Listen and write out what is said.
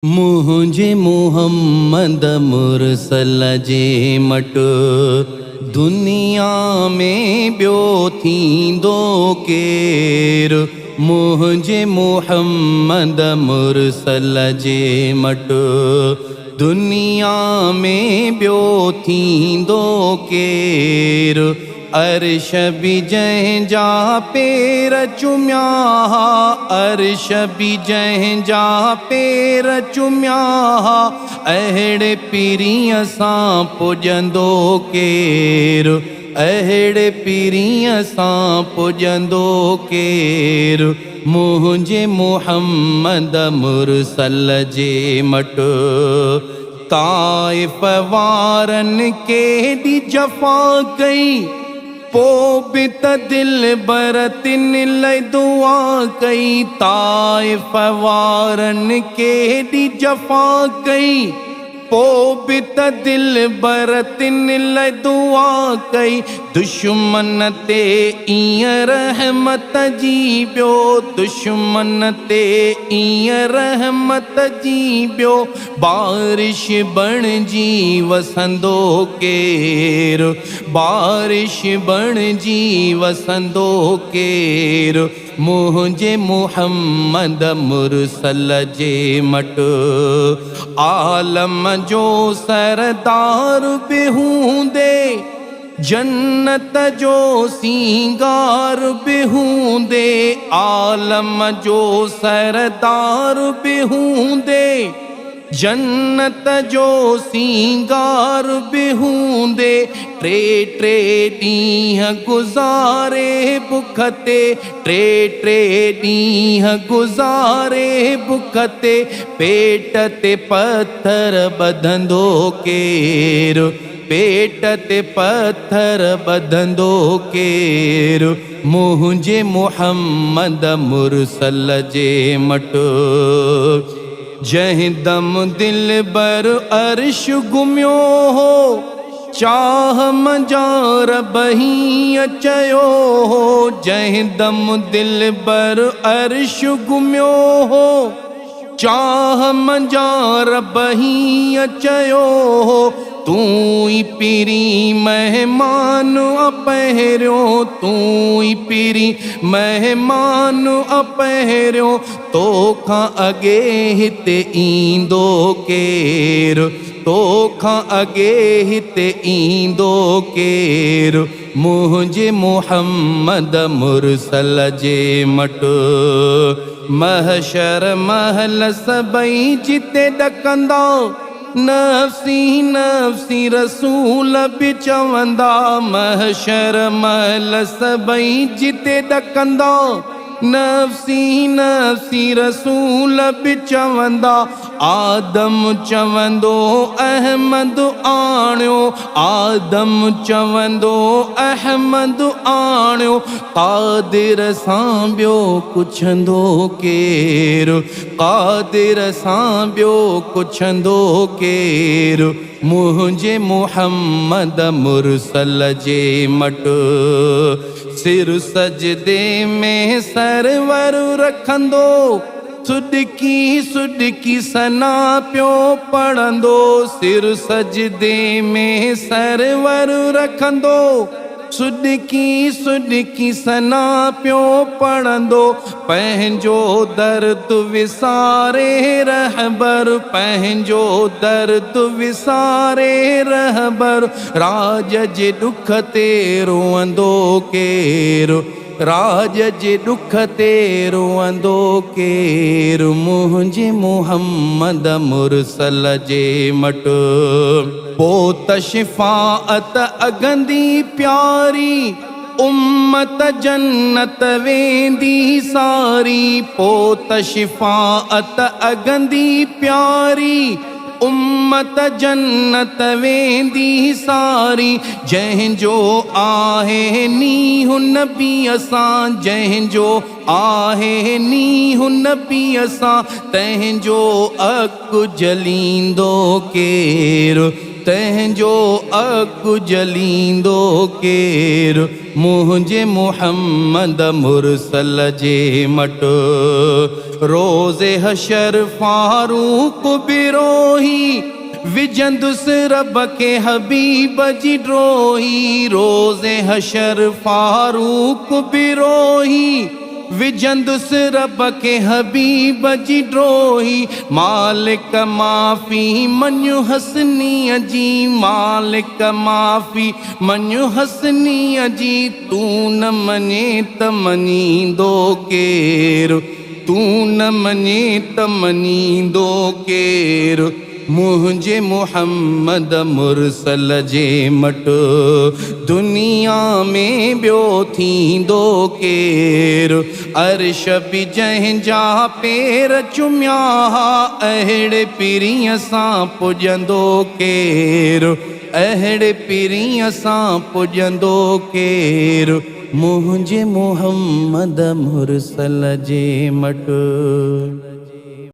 मुझे मुहम्मद मुरसल जे मट दुनिया में ॿियो थींदो केर। मुझे मुहम्मद मुरसल जे मट दुनिया में ॿियो थींदो केर। अर्श बि जंहिंजा पेर चुमिया, अर्श बि जंहिंजा पेर चुमिया, अहिड़े पीरीअ सां पुॼंदो केरु, अहिड़े पीरीअ सां पुॼंदो केरु। मुंहिंजे मुहम्मद मुरसल जे मट ताइफ़ वारनि केॾी जफ़ा कई, पोइ बि त दिल बरतिन लाइ दुआ कई। ताइफ़ वारनि केॾी जफ़ा कई, पोइ बि त दिल बरतिन लाइ दुआ कई। दुश्मन ते ईअं रहमत जी ॿियो, दुश्मन ते ईअं रहमत जी ॿियो, बारिश बणिजी वसंदो केरु, बारिश बणिजी वसंदो केरु। मुंहिंजे मुहम्मद मुरसल जे मट आलम जो सरदार बि हूंदे, जन्नत जो सींगार बि हूंदे, आलम जो सरदार बि हूंदे, जन्नत जो सींगार बि हूंदे। टे टे ॾींहं गुज़ारे बुख ते, टे टे ॾींहं गुज़ारे बुख ते, पेट ते पत्थर ॿधंदो केरु, पेट ते पत्थर ॿधंदो केरु। मुंहिंजे मुहम्मद मुरसल जे मट जंहिं दम दिल बर अर्श घुमियो हो, चाह मजार बही चयो हो। जंहिं दम दिल बर अर्श घुमियो हो, चाह मजार बही चयो हो। तूं ई पीरी महिमान पहिरियों, तूं ई पीरी महिमान पहिरियों, तोखां अॻे हिते ईंदो केरु, तोखां अॻे हिते ईंदो केरु। मुंहिंजे मुहम्मद मुरसल जे मट महशर महल सभई जिते ॾकंदा, नफ़्सी नफ़्सी रसूल बि चवंदा। महशर महल सभई जिते ॾकंदा, नफ़्सी नफ़्सी रसूल बि चवंदा। आदम चवंदो अहमद आणियो, आदम चवंदो अहमद आणियो, क़ादिर सां ॿियो पुछंदो केरु, क़ादिर सां ॿियो पुछंदो केरु। मुंहिंजे मुहम्मद मुरसल जे मट सिर सजदे में सरवर रखंदो, सुडकी सुडकी सना पियो पढ़ंदो। सिर सजदे में सरवर रखंदो, सुडकी सुडकी सना पियो पढ़ंदो। पंहिंजो दर्द विसारे रहबर, पंहिंजो दर्द विसारे रहबर, राज जे ॾुख ते रोअंदो केरु, राज जे ॾुख ते रोअंदो केरु। मुंहिंजे मुहम्मद मुरसल जे मट पोइ त शिफ़ाअत अगंदी प्यारी, उम्मत जन्नत वेंदी सारी। पोइ त शिफ़ाअत अगंदी प्यारी, उम्मत जन्नत वेंदी सारी। जंहिंजो आहे नीहु नबीअ सां, जंहिंजो आहे नीहु नबीअ सां, तंहिंजो अकु जलींदो केरु, तंहिंजो अकु जलींदो केरु मुंहिंजे मुहम्मद मुरसल जे मट रोज़े हशर फारूक बिरोही विझंदुसि रब के हबीब जी ड्रोही रोज़े हशर फारूक बिरोही विझंदुसि रब के हबीब जी ड्रोही मालिक माफ़ी मञु हसनीअ जी मालिक माफ़ी मञु हसनीअ जी तू न मञे त मञींदो केरु तू न मञे त मञींदो केरु मुंहिंजे मुहम्मद मुरसल जे मट दुनिया में ॿियो थींदो केरु अर्श बि जंहिंजा पेर चुमिया अहिड़े पीरीअ सां पुॼंदो केरु अहिड़े पीरीअ सां पुॼंदो केरु मुंहिंजे मुहम्मद मुरसल जे मट